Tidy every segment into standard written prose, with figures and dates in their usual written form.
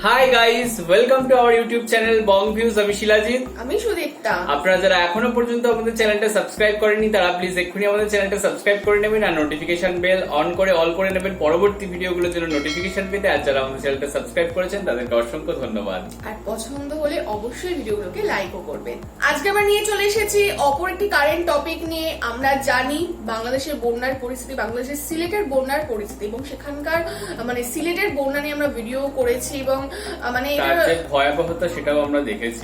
Hi guys, welcome to our YouTube channel Bong views. আমি শিলাজিৎ, আমি সুদীপ্তা। আপনারা যারা এখনো পর্যন্ত আমাদের চ্যানেলটা সাবস্ক্রাইব করেননি তারা প্লিজ এক্ষুনি আমাদের চ্যানেলটা সাবস্ক্রাইব করে নেবেন আর নোটিফিকেশন বেল অন করে অল করে নেবেন পরবর্তী ভিডিওগুলোর জন্য নোটিফিকেশন পেতে। আর যারা আমাদের চ্যানেলটা সাবস্ক্রাইব করেছেন তাদেরকে অসংখ্য ধন্যবাদ। আর পছন্দ হলে অবশ্যই ভিডিওগুলোকে লাইকও করবেন। আজকে আমরা নিয়ে চলে এসেছি অপর একটি কারেন্ট টপিক নিয়ে। আমরা জানি বাংলাদেশের বন্যার পরিস্থিতি, বাংলাদেশের সিলেটের বন্যার পরিস্থিতি এবং সেখানকার সিলেটের বন্যা নিয়ে আমরা ভিডিও করেছি এবং তার যে ভয়াবহতা সেটাও আমরা দেখেছি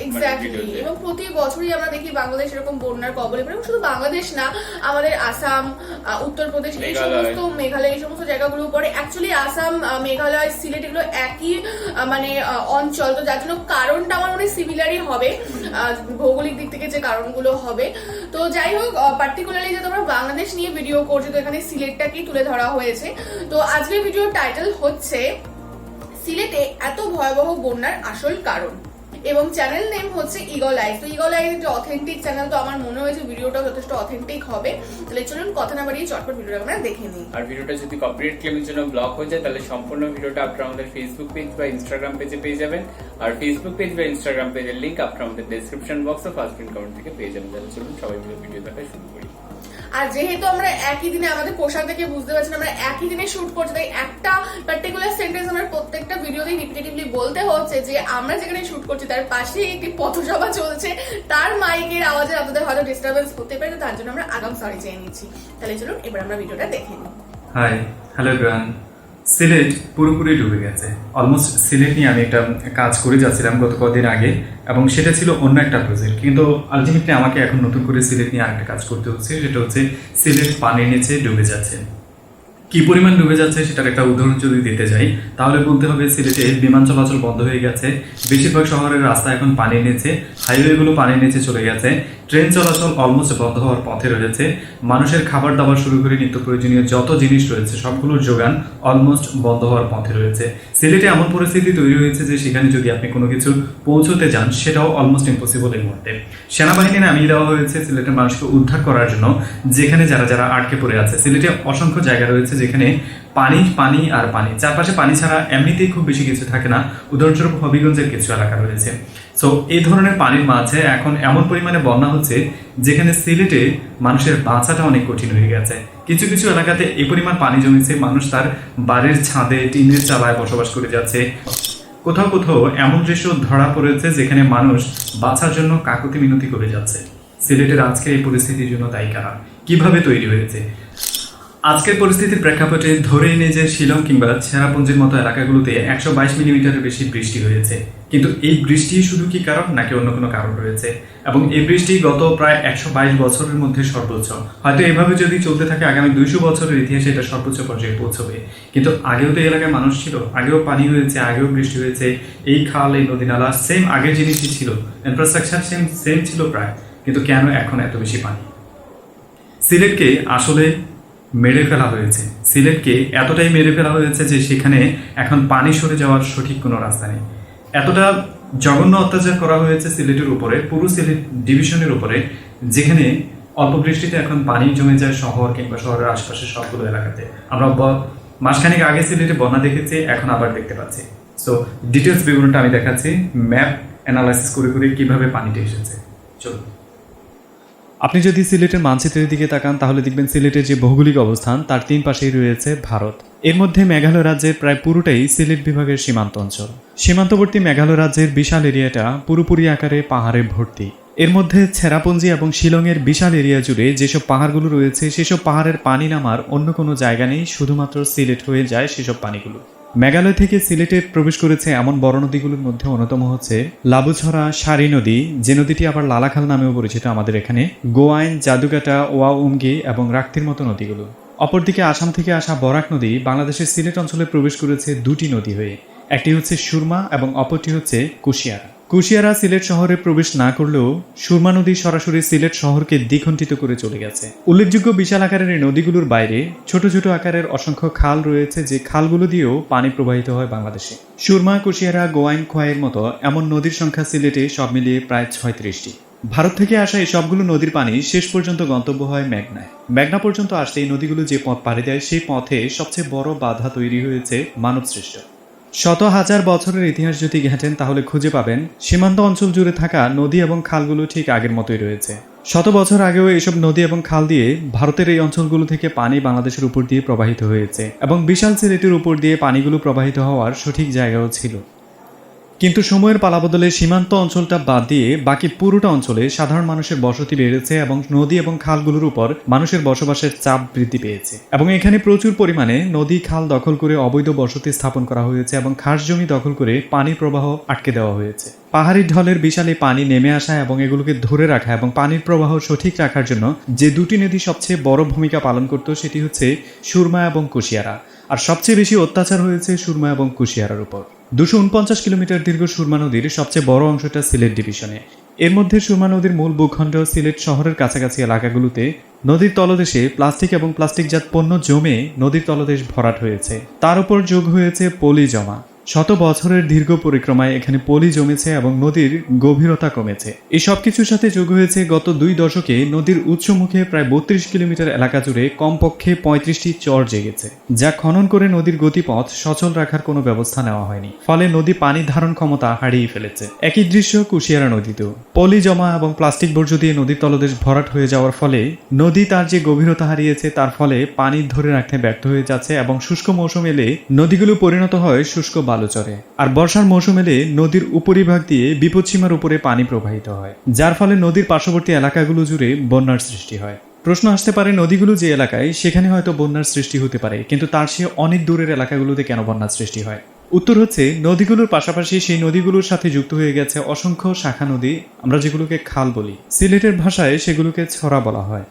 এক্স্যাক্টলি। এবং প্রতি বছরই আমরা দেখি বাংলাদেশ এরকম বন্যার কবলে পড়ে। এবং শুধু বাংলাদেশ না, আমাদের আসাম, উত্তরপ্রদেশ, এই সমস্ত মেঘালয়, এই সমস্ত জায়গাগুলো পড়ে। অ্যাকচুয়ালি আসাম, মেঘালয়, সিলেট এগুলো একই অঞ্চল, তো যার জন্য কারণটা আমার মনে হয় সিমিলারই হবে ভৌগোলিক দিক থেকে যে কারণগুলো হবে। তো যাই হোক, পার্টিকুলারলি যে তোমরা বাংলাদেশ নিয়ে ভিডিও করছো, তো এখানে সিলেটটাকেই তুলে ধরা হয়েছে। তো আজকের ভিডিওর টাইটেল হচ্ছে সিলেটে এত ভয়াবহ বন্যার আসল কারণ, এবং চ্যানেল নেম হচ্ছে ইগল আইস। তো ইগল আইস একটা অথেন্টিক চ্যানেল, তো আমার মনে হয়েছে ভিডিওটা যথেষ্ট অথেন্টিক হবে। তাহলে চলুন কথা না বাড়িয়ে চটপট ভিডিওটা আমরা দেখে নিই। আর ভিডিওটা যদি কপিরাইট ক্লেমের জন্য ব্লক হয়ে যায় তাহলে সম্পূর্ণ ভিডিওটা আপনারা আমাদের ফেসবুক পেজ বা ইনস্টাগ্রাম পেজে পেয়ে যাবেন। আর ফেসবুক পেজ বা ইনস্টাগ্রাম পেজের লিংক আপনারা আমাদের ডেসক্রিপশন বক্স ও ফার্স্ট পিন কমেন্ট থেকে পেয়ে যাবেন। তাহলে চলুন সবাই মিলে ভিডিও দেখা শুরু করি। আর যেহেতু আমরা একই দিনে, আমাদের পোশাক দেখে বুঝতে পারছেন আমরা একই দিনে শুট করছি, তাই একটা পার্টিকুলার সেন্টেন্স আমরা প্রত্যেকটা ভিডিওতেই রিপিটেটিভলি বলতে হচ্ছে যে আমরা যেখানে শুট করছি তার পাশে একটি পথসভা চলছে, তার মাইকের আওয়াজে আপনাদের হয়তো ডিস্টারবেন্স হতে পারে, তার জন্য আমরা আগাম সরি চেয়ে নিচ্ছি। তাহলে চলুন এবার আমরা ভিডিওটা দেখে নিই। High, hello everyone. সিলেট পুরোপুরি ডুবে গেছে। অলমোস্ট সিলেট নিয়ে আমি একটা কাজ করে যাচ্ছিলাম গত কদিন আগে, এবং সেটা ছিল অন্য একটা প্রজেক্ট। কিন্তু আলটিমেটলি আমাকে এখন নতুন করে সিলেট নিয়ে আরেকটা কাজ করতে হচ্ছে, সেটা হচ্ছে সিলেট পানির নিচে ডুবে যাচ্ছে। কি পরিমাণ ডুবে যাচ্ছে সেটার একটা উদাহরণ যদি দিতে যাই তাহলে বলতে হবে সিলেটে বিমান চলাচল বন্ধ হয়ে গেছে, বেশিরভাগ শহরের রাস্তা এখন পানির নিচে, হাইওয়েগুলো পানির নিচে চলে গেছে, ট্রেন চলাচল অলমোস্ট বন্ধ হওয়ার পথে রয়েছে, মানুষের খাবার দাবার শুরু করে নিত্য প্রয়োজনীয় যত জিনিস রয়েছে সবগুলোর যোগান অলমোস্ট বন্ধ হওয়ার পথে রয়েছে। সিলেটে এমন পরিস্থিতি তৈরি হয়েছে যে সেখানে যদি আপনি কোনো কিছু পৌঁছতে যান সেটাও অলমোস্ট ইম্পসিবল এই মুহূর্তে। সেনাবাহিনী নামিয়ে দেওয়া হয়েছে সিলেটের মানুষকে উদ্ধার করার জন্য, যেখানে যারা যারা আটকে পড়ে আছে। সিলেটে অসংখ্য জায়গা রয়েছে যেখানে পানি পানি আর পানি, চারপাশে পানি ছাড়া এমনিতেই খুব বেশি কিছু থাকে না। উদাহরণস্বরূপ হবিগঞ্জের কিছু এলাকা রয়েছে। সো এই ধরনের পানির মাঝে এখন এমন পরিমাণে বন্যা হচ্ছে যেখানে সিলেটে মানুষের বাঁচাটা অনেক কঠিন হয়ে গেছে। কিছু কিছু এলাকাতে এই পরিমাণ পানি জমেছে, মানুষ তার বাড়ির ছাদে টিনের চালায় বসবাস করে যাচ্ছে। কোথাও কোথাও এমন দৃশ্য ধরা পড়েছে যেখানে মানুষ বাঁচার জন্য কাকুতি মিনতি করে যাচ্ছে। সিলেটের আজকের এই পরিস্থিতির জন্য দায়ী কারা, কিভাবে তৈরি হয়েছে? আজকের পরিস্থিতির প্রেক্ষাপটে ধরে এনে যে শিলং কিংবা চেরাপুঞ্জির মতো এলাকাগুলোতে 122 মিলিমিটারের বেশি বৃষ্টি হয়েছে। কিন্তু এই বৃষ্টি শুধু কি কারণ নাকি অন্য কোনো কারণ রয়েছে? এবং এই বৃষ্টি গত প্রায় 122 বছরের মধ্যে সর্বোচ্চ। হয়তো এভাবে যদি চলতে থাকে আগামী 200 বছরের ইতিহাসে এটা সর্বোচ্চ পর্যায়ে পৌঁছবে। কিন্তু আগেও তো এলাকায় মানুষ ছিল, আগেও পানি হয়েছে, আগেও বৃষ্টি হয়েছে। এই খাল, এই নদী নালা সেম আগের জিনিসই ছিল, ইনফ্রাস্ট্রাকচার সেম ছিল প্রায়। কিন্তু কেন এখন এত বেশি পানি? সিলেটকে আসলে মেরে ফেলা হয়েছে। সিলেটকে এতটাই মেরে ফেলা হয়েছে যে সেখানে এখন পানি সরে যাওয়ার সঠিক কোনো রাস্তা নেই। এতটা জঘন্য অত্যাচার করা হয়েছে সিলেটের উপরে, পুরো সিলেট ডিভিশনের উপরে, যেখানে অল্প বৃষ্টিতে এখন পানি জমে যায় শহর কিংবা শহরের আশপাশের সবগুলো এলাকাতে। আমরা মাসখানেক আগে সিলেটে বন্যা দেখেছি, এখন আবার দেখতে পাচ্ছি। সো ডিটেলস বিবরণটা আমি দেখাচ্ছি, ম্যাপ অ্যানালাইসিস করে করে কিভাবে পানিটা এসেছে। চলুন। আপনি যদি সিলেটের মানচিত্রের দিকে তাকান তাহলে দেখবেন সিলেটের যে ভৌগোলিক অবস্থান তার 3 পাশেই রয়েছে ভারত। এর মধ্যে মেঘালয় রাজ্যের প্রায় পুরোটাই সিলেট বিভাগের সীমান্ত অঞ্চল। সীমান্তবর্তী মেঘালয় রাজ্যের বিশাল এরিয়াটা পুরোপুরি আকারে পাহাড়ে ভর্তি। এর মধ্যে চেরাপুঞ্জি এবং শিলংয়ের বিশাল এরিয়া জুড়ে যেসব পাহাড়গুলো রয়েছে সেসব পাহাড়ের পানি নামার অন্য কোনো জায়গা নেই, শুধুমাত্র সিলেট হয়ে যায় সেসব পানিগুলো। মেঘালয় থেকে সিলেটে প্রবেশ করেছে এমন বড় নদীগুলোর মধ্যে অন্যতম হচ্ছে লাবুছড়া সারি নদী, যে নদীটি আবার লালাখাল নামেও পরিচিত আমাদের এখানে, গোয়াইন, জাদুকাটা, ওয়াউমগি এবং রাক্তির মতো নদীগুলো। অপরদিকে আসাম থেকে আসা বরাক নদী বাংলাদেশের সিলেট অঞ্চলে প্রবেশ করেছে 2টি নদী হয়ে। একটি হচ্ছে সুরমা এবং অপরটি হচ্ছে কুশিয়ারা। কুশিয়ারা সিলেট শহরে প্রবেশ না করলেও সুরমা নদী সরাসরি সিলেট শহরকে দ্বিখণ্ডিত করে চলে গেছে। উল্লেখযোগ্য বিশাল আকারের এই নদীগুলোর বাইরে ছোট ছোট আকারের অসংখ্য খাল রয়েছে, যে খালগুলো দিয়েও পানি প্রবাহিত হয় বাংলাদেশে। সুরমা, কুশিয়ারা, গোয়াইন, খোয়াইয়ের মতো এমন নদীর সংখ্যা সিলেটে সব মিলিয়ে প্রায় 36টি। ভারত থেকে আসা এই সবগুলো নদীর পানি শেষ পর্যন্ত গন্তব্য হয় মেঘনায়। মেঘনা পর্যন্ত আসতে এই নদীগুলো যে পথ পাড়ি দেয় সেই পথে সবচেয়ে বড় বাধা তৈরি হয়েছে মানব সৃষ্ট। শত হাজার বছরের ইতিহাস যদি ঘাটেন তাহলে খুঁজে পাবেন সীমান্ত অঞ্চল জুড়ে থাকা নদী এবং খালগুলো ঠিক আগের মতোই রয়েছে। শত বছর আগেও এসব নদী এবং খাল দিয়ে ভারতের এই অঞ্চলগুলো থেকে পানি বাংলাদেশের উপর দিয়ে প্রবাহিত হয়েছে এবং বিশাল সিলেটের উপর দিয়ে পানিগুলো প্রবাহিত হওয়ার সঠিক জায়গাও ছিল। কিন্তু সময়ের পালাবদলে সীমান্ত অঞ্চলটা বাদ দিয়ে বাকি পুরোটা অঞ্চলে সাধারণ মানুষের বসতি বেড়েছে এবং নদী এবং খালগুলোর উপর মানুষের বসবাসের চাপ বৃদ্ধি পেয়েছে এবং এখানে প্রচুর পরিমাণে নদী খাল দখল করে অবৈধ বসতি স্থাপন করা হয়েছে এবং খাস জমি দখল করে পানির প্রবাহ আটকে দেওয়া হয়েছে। পাহাড়ি ঢলের বিশালে পানি নেমে আসা এবং এগুলোকে ধরে রাখা এবং পানির প্রবাহ সঠিক রাখার জন্য যে দুটি নদী সবচেয়ে বড় ভূমিকা পালন করত সেটি হচ্ছে সুরমা এবং কুশিয়ারা। আর সবচেয়ে বেশি অত্যাচার হয়েছে সুরমা এবং কুশিয়ারার উপর। 249 কিলোমিটার দীর্ঘ সুরমা নদীর সবচেয়ে বড় অংশটা সিলেট ডিভিশনে। এর মধ্যে সুরমা নদীর মূল ভূখণ্ড সিলেট শহরের কাছাকাছি এলাকাগুলোতে নদীর তলদেশে প্লাস্টিক এবং প্লাস্টিকজাত পণ্য জমে নদীর তলদেশ ভরাট হয়েছে। তার উপর যোগ হয়েছে পলি জমা। শত বছরের দীর্ঘ পরিক্রমায় এখানে পলি জমেছে এবং নদীর গভীরতা কমেছে। এই সব কিছুর সাথে যোগ হয়েছে গত 2 দশকে নদীর উৎসমুখে প্রায় 32 কিলোমিটার এলাকা জুড়ে কমপক্ষে 35টি চর জেগেছে, যা খনন করে নদীর গতিপথ সচল রাখার কোনো ব্যবস্থা নেওয়া হয়নি। ফলে নদী পানি ধারণ ক্ষমতা হারিয়ে ফেলেছে। একই দৃশ্য কুশিয়ারা নদীতেও। পলি জমা এবং প্লাস্টিক বর্জ্য দিয়ে নদীর তলদেশ ভরাট হয়ে যাওয়ার ফলে নদী তার যে গভীরতা হারিয়েছে তার ফলে পানি ধরে রাখতে ব্যর্থ হয়ে যাচ্ছে এবং শুষ্ক মৌসুম এলে নদীগুলো পরিণত হয় শুষ্ক বালুচরে। আর বর্ষার মৌসুম এলে নদীর উপরিভাগ দিয়ে বিপদসীমার উপরে পানি প্রবাহিত হয়, যার ফলে নদীর পার্শ্ববর্তী এলাকাগুলো জুড়ে বন্যার সৃষ্টি হয়। প্রশ্ন আসতে পারে, নদীগুলো যে এলাকায় সেখানে হয়তো বন্যার সৃষ্টি হতে পারে, কিন্তু তার চেয়ে অনেক দূরের এলাকাগুলোতে কেন বন্যার সৃষ্টি হয়? উত্তর হচ্ছে, নদীগুলোর পাশাপাশি সেই নদীগুলোর সাথে যুক্ত হয়ে গেছে অসংখ্য শাখা নদী, আমরা যেগুলোকে খাল বলি। সিলেটের ভাষায় সেগুলোকে ছড়া বলা হয়।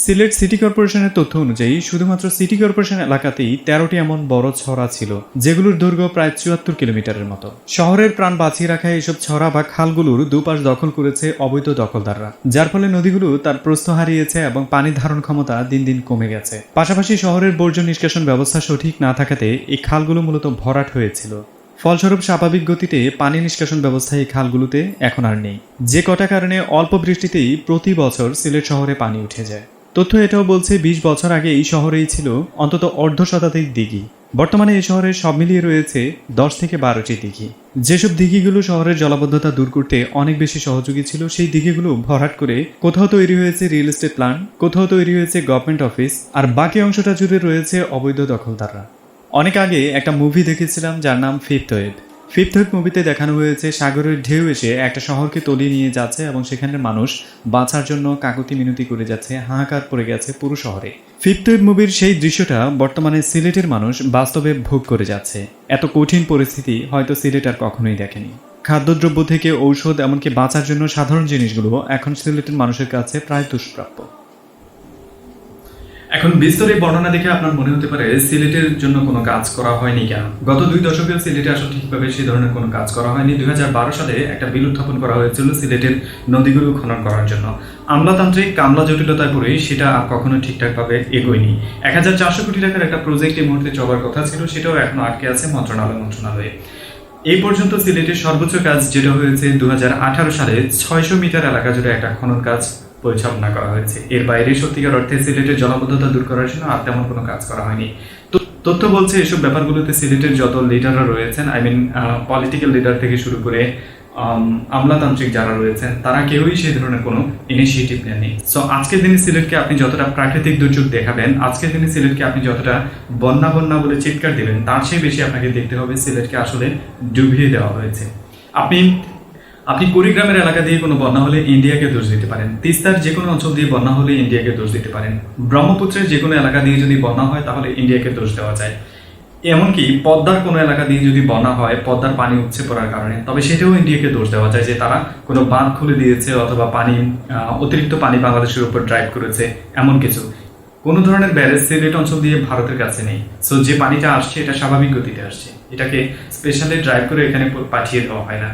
সিলেট সিটি কর্পোরেশনের তথ্য অনুযায়ী শুধুমাত্র সিটি কর্পোরেশন এলাকাতেই 13টি এমন বড় ছড়া ছিল, যেগুলোর দৈর্ঘ্য প্রায় 74 কিলোমিটারের মতো। শহরের প্রাণ বাঁচিয়ে রাখা এসব ছড়া বা খালগুলোর দুপাশ দখল করেছে অবৈধ দখলদাররা, যার ফলে নদীগুলো তার প্রস্থ হারিয়েছে এবং পানি ধারণ ক্ষমতা দিন দিন কমে গেছে। পাশাপাশি শহরের বর্জ্য নিষ্কাশন ব্যবস্থা সঠিক না থাকাতে এই খালগুলো মূলত ভরাট হয়েছিল। ফলস্বরূপ স্বাভাবিক গতিতে পানি নিষ্কাশন ব্যবস্থা এই খালগুলোতে এখন আর নেই, যে কটা কারণে অল্প বৃষ্টিতেই প্রতি বছর সিলেট শহরে পানি উঠে যায়। তথ্য এটাও বলছে 20 বছর আগে এই শহরেই ছিল অন্তত অর্ধ শতাধিক দিঘি। বর্তমানে এই শহরে সব মিলিয়ে রয়েছে 10 থেকে 12টি দিঘি। যেসব দিঘিগুলো শহরের জলাবদ্ধতা দূর করতে অনেক বেশি সহযোগী ছিল, সেই দিঘিগুলো ভরাট করে কোথাও তৈরি হয়েছে রিয়েল এস্টেট প্ল্যান্ট, কোথাও তৈরি হয়েছে গভর্নমেন্ট অফিস, আর বাকি অংশটা জুড়ে রয়েছে অবৈধ দখলদাররা। অনেক আগে একটা মুভি দেখেছিলাম যার নাম ফিফথ ওয়েভ। ফিফথ ওয়েভ মুভিতে দেখানো হয়েছে সাগরের ঢেউ এসে একটা শহরকে তলিয়ে নিয়ে যাচ্ছে এবং সেখানের মানুষ বাঁচার জন্য কাকুতি মিনতি করে যাচ্ছে, হাহাকার পড়ে গেছে পুরো শহরে। ফিফথ ওয়েভ মুভির সেই দৃশ্যটা বর্তমানে সিলেটের মানুষ বাস্তবে ভোগ করে যাচ্ছে। এত কঠিন পরিস্থিতি হয়তো সিলেট আর কখনোই দেখেনি। খাদ্যদ্রব্য থেকে ঔষধ, এমনকি বাঁচার জন্য সাধারণ জিনিসগুলো এখন সিলেটের মানুষের কাছে প্রায় দুষ্প্রাপ্য। এখন বিস্তরে বর্ণনা দেখে আপনার মনে হতে পারে সিলেটের জন্য কোনো কাজ করা হয়নি কেন। গত 2 দশকে সিলেটে আসলে ঠিকভাবে সেই ধরনের কোনো কাজ করা হয়নি। 2012 সালে একটা বিল উত্থাপন করা হয়েছিল সিলেটের নদীগুলো খনন করার জন্য। আমলাতান্ত্রিক কামলা জটিলতায় পড়ে সেটা আর কখনো ঠিকঠাকভাবে এগোয়নি। 1400 কোটি টাকার একটা প্রজেক্ট এই মুহূর্তে চলার কথা ছিল, সেটাও এখনো আটকে আছে মন্ত্রণালয়ে। এই পর্যন্ত সিলেটের সর্বোচ্চ কাজ যেটা হয়েছে 2018 সালে 600 মিটার এলাকা জুড়ে একটা খনন কাজ পরিচালনা করা হয়েছে। এর বাইরে সত্যিকার অর্থে সিলেটের জলাবদ্ধতা দূর করার জন্য আর তেমন কোনো কাজ করা হয়নি। তথ্য বলছে এসব ব্যাপারগুলোতে সিলেটের যত লিডাররা রয়েছেন, পলিটিক্যাল লিডার থেকে শুরু করে আমলাতান্ত্রিক যারা রয়েছেন, তারা কেউই সেই ধরনের কোনো ইনিশিয়েটিভ নেননি। সো আজকের দিনে সিলেটকে আপনি যতটা প্রাকৃতিক দুর্যোগ দেখাবেন, আজকের দিনে সিলেটকে আপনি যতটা বন্যা বলে চিৎকার দেবেন, তার চেয়ে বেশি আপনাকে দেখতে হবে সিলেটকে আসলে ডুবিয়ে দেওয়া হয়েছে। আপনি কুড়িগ্রামের এলাকা দিয়ে কোনো বন্যা হলে ইন্ডিয়াকে দোষ দিতে পারেন, তিস্তার যে কোনো অঞ্চল দিয়ে বন্যা হলে ইন্ডিয়াকে দোষ দিতে পারেন, ব্রহ্মপুত্রের যে কোনো এলাকা দিয়ে যদি বন্যা হয় তাহলে ইন্ডিয়াকে দোষ দেওয়া যায়। এমনকি পদ্মার কোনো এলাকা দিয়ে যদি বন্যা হয়, পদ্মার পানি উপচে পড়ার কারণে, তবে সেটাও ইন্ডিয়াকে দোষ দেওয়া যায় যে তারা কোনো বাঁধ খুলে দিয়েছে অথবা অতিরিক্ত পানি বাংলাদেশের উপর ড্রাইভ করেছে, এমন কিছু। কোনো ধরনের ব্যারেজ সিলেট অঞ্চল দিয়ে ভারতের কাছে নেই। সো যে পানিটা আসছে এটা স্বাভাবিক গতিতে আসছে, এটাকে স্পেশালি ড্রাইভ করে এখানে পাঠিয়ে দেওয়া হয় না।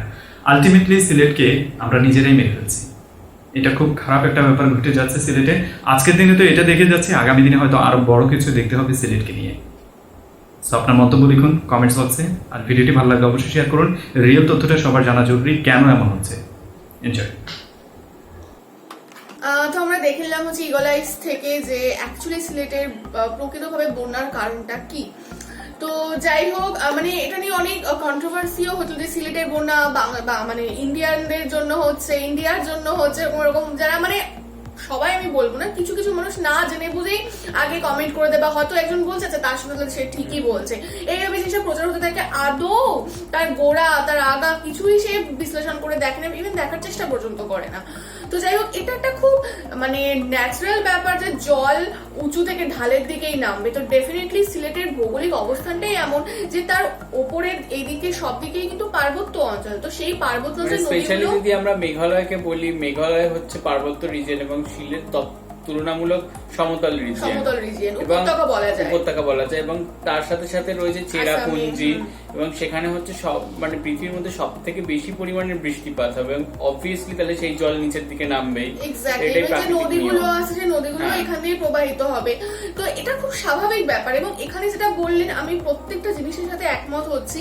আলটিমেটলি সিলেটকে আমরা নিজেরাই মেরে ফেলছি। এটা খুব খারাপ একটা ব্যাপার ঘটে যাচ্ছে সিলেটে। আজকের দিনে তো এটা দেখে যাচ্ছে, আগামী দিনে হয়তো আরো বড় কিছু দেখতে হবে সিলেটকে নিয়ে। সো আপনার মন্তব্য লিখুন কমেন্টস বক্সে, আর ভিডিওটি ভালো লাগলে অবশ্যই শেয়ার করুন। রিয়েল তথ্যটা সবার জানা জরুরি, কেন এমন হচ্ছে। এনজয়। তো আমরা দেখে নিলাম ইগলাইস থেকে যে অ্যাকচুয়ালি সিলেটের প্রকৃতভাবে বন্যার কারণটা কি। তো যাই হোক, মানে এটা নিয়ে অনেক কন্ট্রোভার্সিও হতো যে সিলেটের বন্যা মানে ইন্ডিয়ানদের জন্য হচ্ছে, ইন্ডিয়ার জন্য হচ্ছে, ওরকম যারা মানে সবাই আমি বলবো না, কিছু কিছু মানুষ না জেনে বুঝেই আগে কমেন্ট করে দেয়, বা হয়তো একজন বলছে আচ্ছা তার সাথে সে ঠিকই বলছে, এইভাবে যেসব প্রচার হতে থাকে আদৌ তার গোড়া তার আগা কিছুই সে বিশ্লেষণ করে দেখে না, ইভেন দেখার চেষ্টা পর্যন্ত করে না। তো যাই হোক, এটা একটা খুব মানে ন্যাচারাল ব্যাপার যে জল উঁচু থেকে ঢালের দিকেই নামবে। তো ডেফিনেটলি সিলেটের ভৌগোলিক অবস্থানটাই এমন যে তার ওপরের এইদিকে সব দিকেই কিন্তু পার্বত্য অঞ্চল। তো সেই পার্বত্য অঞ্চল স্পেশালি যদি আমরা মেঘালয়কে বলি, মেঘালয় হচ্ছে পার্বত্য রিজিয়ন এবং সিলেট তুলনামূলক সমতল রিজিয়ন, উপত্যকা বলা যায়, এবং তার সাথে সাথে রয়েছে চেরাপুঞ্জি, এবং সেখানে হচ্ছে সব মানে পৃথিবীর মধ্যে সব থেকে বেশি পরিমাণের বৃষ্টিপাত হবে, এবং অবভিয়াসলি তাহলে সেই জল নিচের দিকে নামবেই। নদীগুলো আছে, যে নদীগুলো এখান দিয়ে প্রবাহিত হবে। তো এটা খুব স্বাভাবিক ব্যাপার। এবং এখানে যেটা বললেন, আমি প্রত্যেকটা জিনিসের সাথে একমত হচ্ছি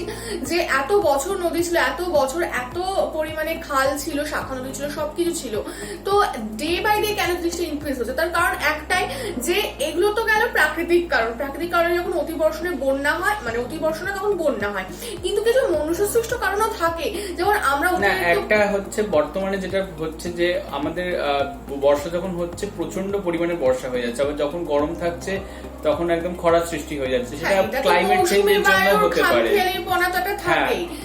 যে এত বছর নদী ছিল, এত বছর এত পরিমাণে খাল ছিল, শাখা নদী ছিল, সবকিছু ছিল। তো ডে বাই ডে কেন জিনিসটা ইনক্রিজ হচ্ছে? তার কারণ একটাই, যে এগুলো তো গেল প্রাকৃতিক কারণ। প্রাকৃতিক কারণে যখন অতিবর্ষণে বন্যা হয়, মানে অতিবর্ষণে তখন বন্যা হয়, কিন্তু কিছু মনুষ্যসৃষ্ট কারণও থাকে। যেমন আমরা একটা হচ্ছে বর্তমানে যেটা হচ্ছে যে আমাদের বর্ষা যখন হচ্ছে প্রচন্ড পরিমাণে বর্ষা হয়ে যাচ্ছে, আবার যখন গরম থাকছে তখন একদম খরা সৃষ্টি হয়ে যাচ্ছে। সেটা ক্লাইমেট চেঞ্জের জন্য হতে পারে,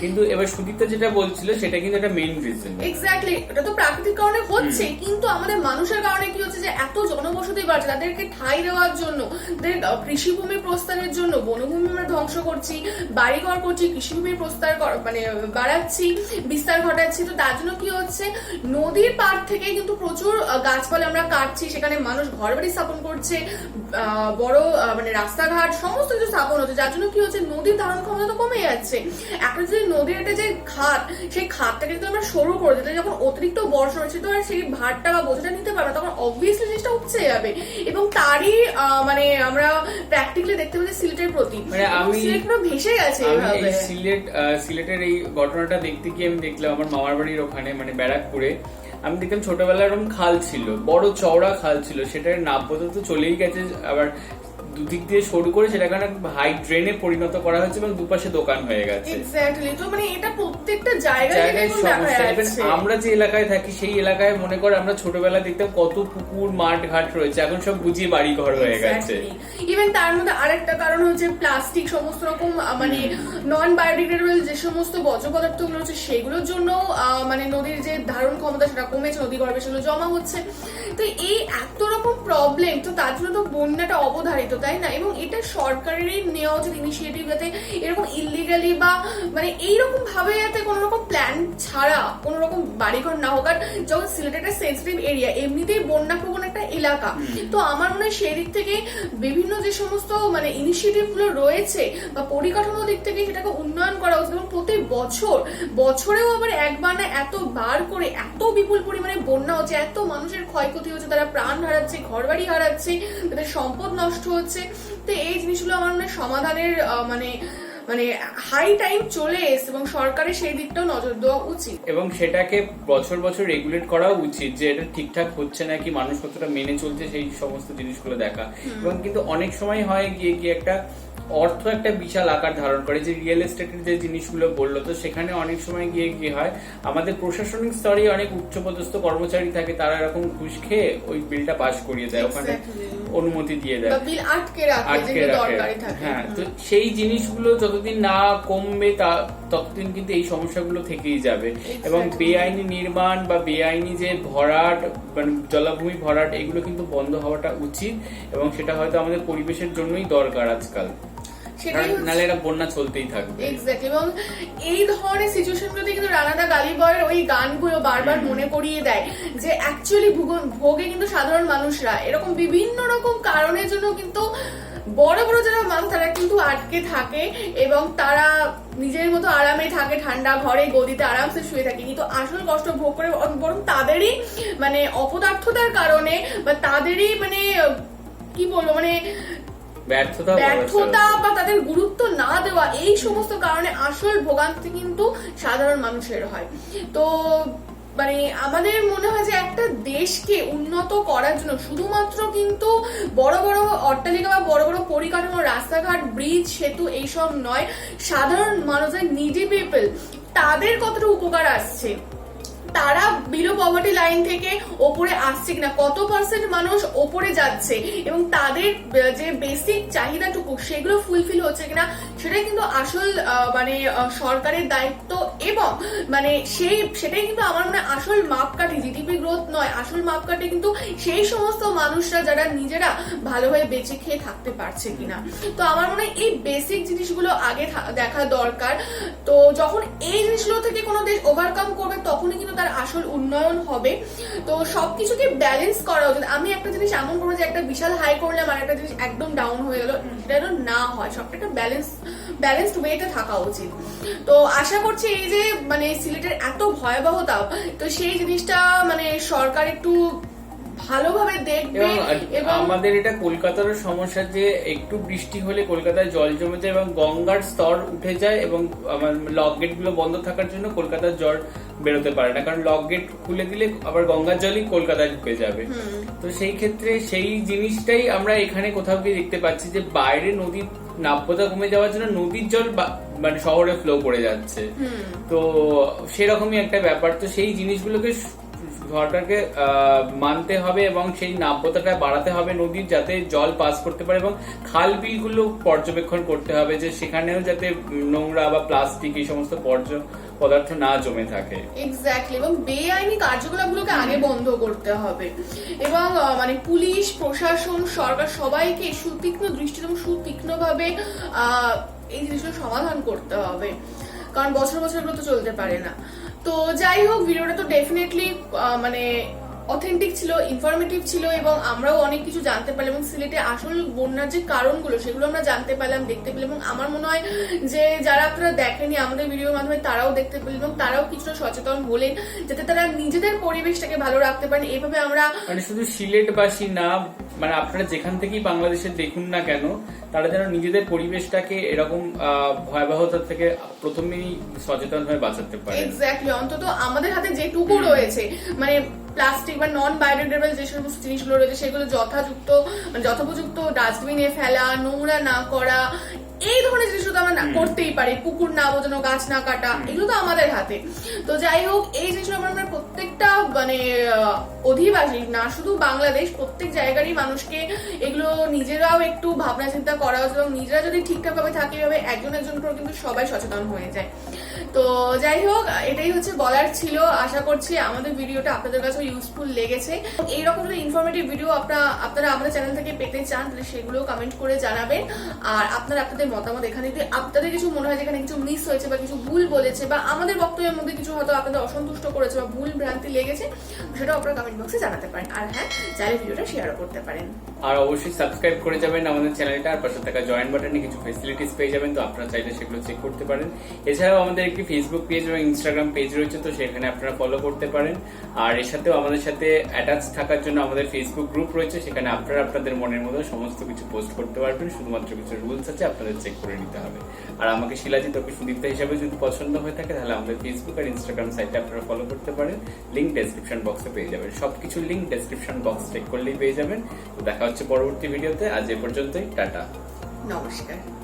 কিন্তু এবার সুদীপ্তা যেটা বলছিল সেটা কিন্তু একটা মেইন রিজন। এক্স্যাক্টলি, এটা তো প্রাকৃতিক কারণে হচ্ছে, কিন্তু আমাদের মানুষের কারণে কি হচ্ছে যে এত জনবসতি বাড়ছে, তাদেরকে ঠাঁই দেওয়ার জন্য, তাদের কৃষিভূমি প্রস্তারের জন্য বনভূমি আমরা ধ্বংস করছি, বাড়িঘর করছি, কৃষিভূমির প্রস্তার মানে বাড়াচ্ছি, বিস্তার ঘটাচ্ছি। তো তার জন্য কি হচ্ছে, নদীর পাড় থেকে কিন্তু প্রচুর গাছপালা আমরা কাটছি, সেখানে মানুষ ঘর বাড়ি স্থাপন করছে, বড় মানে রাস্তাঘাট সমস্ত কিছু স্থাপন হচ্ছে, যার জন্য কি হচ্ছে, নদীর ধারণ ক্ষমতা তো কমে যাচ্ছে। একটা যদি নদীর একটা যে খাত, সেই খাতটাকে যদি আমরা সরু করে দিই, যখন অতিরিক্ত বর্ষা হচ্ছে তো আর সেই ভারটা বা বোঝাটা নিতে পারবে, তখন অবভিয়াসলি জিনিসটা উপচে যাবে। এবং তারই মানে আমরা প্র্যাকটিক্যালি দেখতে পাচ্ছি সিলেটের প্রতি, মানে আমি সিলেট পুরো ভেসে গেছে। সিলেটের এই ঘটনাটা দেখতে গিয়ে আমি দেখলাম আমার মামার বাড়ির ওখানে, মানে ব্যারাকপুরে আমি দেখলাম ছোটবেলায় এরকম খাল ছিল, বড় চওড়া খাল ছিল, সেটার নাব্যতা তো চলেই গেছে, আবার দুদিক দিয়ে সরু করে সেটাকে হাই ড্রেনে পরিণত করা হয়েছে এবং দুপাশে দোকান হয়ে গেছে। এক্স্যাক্টলি, তো মানে এটা প্রত্যেকটা জায়গায় সমস্যা। আমরা যে এলাকায় থাকি সেই এলাকায় মনে করে আমরা ছোটবেলা দেখতাম কত পুকুর মাঠ ঘাট রয়েছে, এখন সব বুঝিয়ে বাড়ি ঘর হয়ে গেছে। ইভেন তার মধ্যে আরেকটা কারণ হচ্ছে প্লাস্টিক, সমস্ত রকম মানে নন বায়োডিগ্রেডেবল যে সমস্ত বর্জ্য পদার্থ গুলো হচ্ছে সেগুলোর জন্য মানে নদীর যে ধারণ ক্ষমতা সেটা কমেছে, নদী গর্ভে সেগুলো জমা হচ্ছে। তো এই এত রকম প্রবলেম, তো তার জন্য তো বন্যাটা অবধারিত, তাই না? এবং এটা সরকারেরই নেওয়া উচিত ইনিশিয়েটিভ, যাতে এরকম ইলিগালি বা মানে এইরকম ভাবে যাতে কোনো রকম প্ল্যান ছাড়া কোনো রকম বাড়িঘর না হোক। আর যখন সিলেট একটা সেন্সিটিভ এরিয়া, এমনিতেই বন্যা প্রবণ একটা এলাকা, তো আমার মনে হয় সেই দিক থেকে বিভিন্ন যে সমস্ত মানে ইনিশিয়েটিভ গুলো রয়েছে বা পরিকাঠামো দিক থেকে সেটাকে উন্নয়ন করা উচিত। এবং প্রতি বছরেও আবার একবার না এতবার করে এত বিপুল পরিমাণে বন্যা হচ্ছে, এত মানুষের ক্ষয়ক্ষতি হচ্ছে, তারা প্রাণ হারাচ্ছে, ঘর বাড়ি হারাচ্ছে, তাদের সম্পদ নষ্ট হচ্ছে। তো এই জিনিসগুলো আমার মনে হয় সমাধানের মানে মানে হাই টাইম চলে এসে, এবং সরকারের সেই দিকটাও নজর দেওয়া উচিত, এবং সেটাকে বছর বছর রেগুলেট করা উচিত যে এটা ঠিকঠাক হচ্ছে নাকি, মানুষ কতটা মেনে চলছে, সেই সমস্ত জিনিসগুলো দেখা। এবং কিন্তু অনেক সময় হয় গিয়ে একটা অর্থ একটা বিশাল আকার ধারণ করে, যে রিয়েল এস্টেটের যে জিনিসগুলো বললো, তো সেখানে অনেক সময় গিয়ে হয় আমাদের প্রশাসনিক স্তরে অনেক উচ্চপদস্থ কর্মচারী থাকে, তারা এরকম ঘুষ খেয়ে ওই বিলটা পাস করিয়ে দেয়, ওখানে অনুমতি দিয়ে দেয়, বিল আটকে রাখে। হ্যাঁ, তো সেই জিনিসগুলো যতদিন না কমবে ততদিন কিন্তু এই সমস্যাগুলো থেকেই যাবে। এবং বেআইনি নির্মাণ বা বেআইনি যে ভরাট, মানে জলাভূমি ভরাট, এগুলো কিন্তু বন্ধ হওয়াটা উচিত, এবং সেটা হয়তো আমাদের পরিবেশের জন্যই দরকার আজকাল, নাহলে এটা বন্যা চলতেই থাকবে। এবং এই ধরনের সিচুয়েশন গুলোতে কিন্তু রানাদা গালিবয়ের ওই গানগুলো বারবার মনে করিয়ে দেয় যে অ্যাকচুয়ালি ভোগে কিন্তু সাধারণ মানুষরা, এরকম বিভিন্ন রকম কারণের জন্য কিন্তু বড় বড় যারা মানুষ তারা কিন্তু আটকে থাকে, এবং তারা নিজের মতো আরামে থাকে, ঠান্ডা ঘরে গদিতে আরামসে শুয়ে থাকে, কিন্তু আসল কষ্ট ভোগ করে বরং তাদেরই মানে অপদার্থতার কারণে বা তাদেরই মানে কি বলবো মানে ব্যর্থতা বা তাদের গুরুত্ব না দেওয়া, এই সমস্ত কারণে আসল ভোগান্তি কিন্তু সাধারণ মানুষের হয়। তো মানে আমাদের মনে হয় যে একটা দেশকে উন্নত করার জন্য শুধুমাত্র কিন্তু বড় বড় অট্টালিকা বা বড় বড় পরিকাঠামো, রাস্তাঘাট, ব্রিজ, সেতু এইসব নয়, সাধারণ মানুষের নিডি পিপল তাদের কতটা উপকার আসছে, তারা বিলো পভার্টি লাইন থেকে ওপরে আসছে কিনা, কত পার্সেন্ট মানুষ ওপরে যাচ্ছে এবং তাদের যে বেসিক চাহিদাটুকু সেগুলো ফুলফিল হচ্ছে কিনা, সেটাই কিন্তু আসল মানে সরকারের দায়িত্ব। এবং মানে সেটাই কিন্তু আমার মনে হয় আসল মাপকাঠি, জিডিপি গ্রোথ নয়, আসল মাপকাঠি কিন্তু সেই সমস্ত মানুষরা যারা নিজেরা ভালোভাবে বেঁচে খেয়ে থাকতে পারছে কিনা। তো আমার মনে হয় এই বেসিক জিনিসগুলো আগে দেখা দরকার। তো যখন এই জিনিসগুলো থেকে কোনো দেশ ওভারকাম করবে তখনই কিন্তু তার আসল উন্নয়ন হবে। তো সবকিছুকে ব্যালেন্স করা উচিত। আমি একটা জিনিস এমন করবো যে একটা বিশাল হাই করলাম আর একটা জিনিস একদম ডাউন হয়ে গেল, সেটা যেন না হয়, সবটা একটা ব্যালেন্সড ওয়েতে থাকা উচিত। তো আশা করছি এই যে মানে সিলেটের এত ভয়াবহতা, তো সেই জিনিসটা মানে সরকার একটু ভালোভাবে দেখবে। এবং আমাদের এটা কলকাতারও সমস্যা যে একটু বৃষ্টি হলে কলকাতায় জল জমে যায় এবং গঙ্গার স্তর উঠে যায় এবং লক গেট গুলো বন্ধ থাকার জন্য কলকাতার জল বেরোতে পারে না, কারণ লক গেট খুলে দিলে আবার গঙ্গার জলই কলকাতায় ঢুকে যাবে। তো সেই ক্ষেত্রে সেই জিনিসটাই আমরা এখানে কোথাও গিয়ে দেখতে পাচ্ছি যে বাইরে নদীর নাব্যতা কমে যাওয়ার জন্য নদীর জল মানে শহরে ফ্লো করে যাচ্ছে। তো সেরকমই একটা ব্যাপার। তো সেই জিনিসগুলোকে সরকারকে মানতে হবে এবং সেই নাব্যতাটা বাড়াতে হবে নদীর, যাতে জল পাস করতে পারে এবং খাল বিলগুলো পর্যবেক্ষণ করতে হবে যে সেখানেও যাতে নোংরা বা প্লাস্টিক এই সমস্ত পদার্থ না জমে থাকে। এক্স্যাক্টলি। এবং বেআইনি কার্যকলাপগুলোকে আগে বন্ধ করতে হবে এবং মানে পুলিশ, প্রশাসন, সরকার সবাইকে সুতীক্ষ্ণ দৃষ্টি এবং সুতীক্ষ্ণভাবে এই জিনিসগুলো সমাধান করতে হবে, কারণ বছর বছর এগুলো তো চলতে পারে না। তো যাই হোক, ভিডিওটা তো ডেফিনেটলি মানে অথেন্টিক ছিল, ইনফরমেটিভ ছিল এবং আমরাও অনেক কিছু জানতে পারলাম এবং সিলেটে আসল বন্যার যে কারণগুলো সেগুলো আমরা জানতে পারলাম, দেখতে পেলাম। এবং আমার মনে হয় যে যারা আপনারা দেখেনি আমাদের ভিডিওর মাধ্যমে তারাও দেখতে পেলেন এবং তারাও কিছুটা সচেতন হলেন যাতে তারা নিজেদের পরিবেশটাকে ভালো রাখতে পারেন। এইভাবে আমরা মানে শুধু সিলেটবাসী না, মানে আপনারা যেখান থেকেই বাংলাদেশে দেখুন না কেন, তারা যেন নিজেদের পরিবেশটাকে এরকম ভয়াবহতা থেকে প্রথমেই সচেতন হয়ে বাঁচাতে পারে। এক্স্যাক্টলি। অন্তত আমাদের হাতে যেটুকু রয়েছে, মানে প্লাস্টিক বা নন বায়োডিগ্রেডেবল যে সমস্ত জিনিসগুলো রয়েছে সেগুলো যথোপযুক্ত ডাস্টবিনে ফেলা, নোংরা না করা, এই ধরনের জিনিস তো আমরা করতেই পারি। পুকুর না বোঝানো, গাছ না কাটা, এগুলো তো আমাদের হাতে। তো যাই হোক, এই জিনিসগুলো আমরা প্রত্যেকটা মানে অধিবাসী না শুধু বাংলাদেশ, প্রত্যেক জায়গারই মানুষকে এগুলো নিজেরাও একটু ভাবনা চিন্তা করা উচিত এবং নিজেরা যদি ঠিকঠাক ভাবে থাকে, এভাবে একজন একজন করে কিন্তু সবাই সচেতন হয়ে যায়। তো যাই হোক, এটাই হচ্ছে বলার ছিল। আশা করছি আমাদের ভিডিওটা আপনাদের কাছে ইউজফুল লেগেছে। এইরকম যদি ইনফরমেটিভ ভিডিও আপনারা আমাদের চ্যানেল থেকে পেতে চান তাহলে সেগুলো কমেন্ট করে জানাবেন। আর আপনাদের মতামত, এখানে যদি আপনাদের কিছু মনে হয় যেখানে কিছু মিস হয়েছে বা কিছু ভুল বলেছে বা আমাদের বক্তব্যের মধ্যে কিছু হয়তো আপনাদের অসন্তুষ্ট করেছে বা ভুল ভ্রান্তি লেগেছে, সেটাও আপনারা কমেন্ট বক্সে জানাতে পারেন। আর হ্যাঁ, চাইলে ভিডিওটা শেয়ারও করতে পারেন। আর অবশ্যই সাবস্ক্রাইব করে যাবেন আমাদের চ্যানেলটা, আর পাশে থাকা জয়েন বাটনে কিছু ফেসিলিটিস পেয়ে যাবেন, তো আপনারা চাইলে সেগুলো চেক করতে পারেন। এছাড়াও আমাদের একটি ফেসবুক পেজ এবং ইনস্টাগ্রাম পেজ রয়েছে, তো সেখানে আপনারা ফলো করতে পারেন। আর এর সাথেও আমাদের সাথে অ্যাটাচ থাকার জন্য আমাদের ফেসবুক গ্রুপ রয়েছে, সেখানে আপনারা আপনাদের মনের মতো সমস্ত কিছু পোস্ট করতে পারবেন। শুধুমাত্র কিছু রুলস আছে, আপনাদের চেক করে নিতে হবে। আর আমাকে শিলাজিৎ ওকে সুদীপ্তা হিসাবে যদি পছন্দ হয়ে থাকে তাহলে আমাদের ফেসবুক আর ইনস্টাগ্রাম সাইটে আপনারা ফলো করতে পারেন। লিঙ্ক ডেসক্রিপশন বক্সে পেয়ে যাবেন, সবকিছু লিঙ্ক ডেসক্রিপশন বক্স চেক করলেই পেয়ে যাবেন। তো দেখা হচ্ছে পরবর্তী ভিডিওতে। আজ এ পর্যন্তই, টাটা, নমস্কার।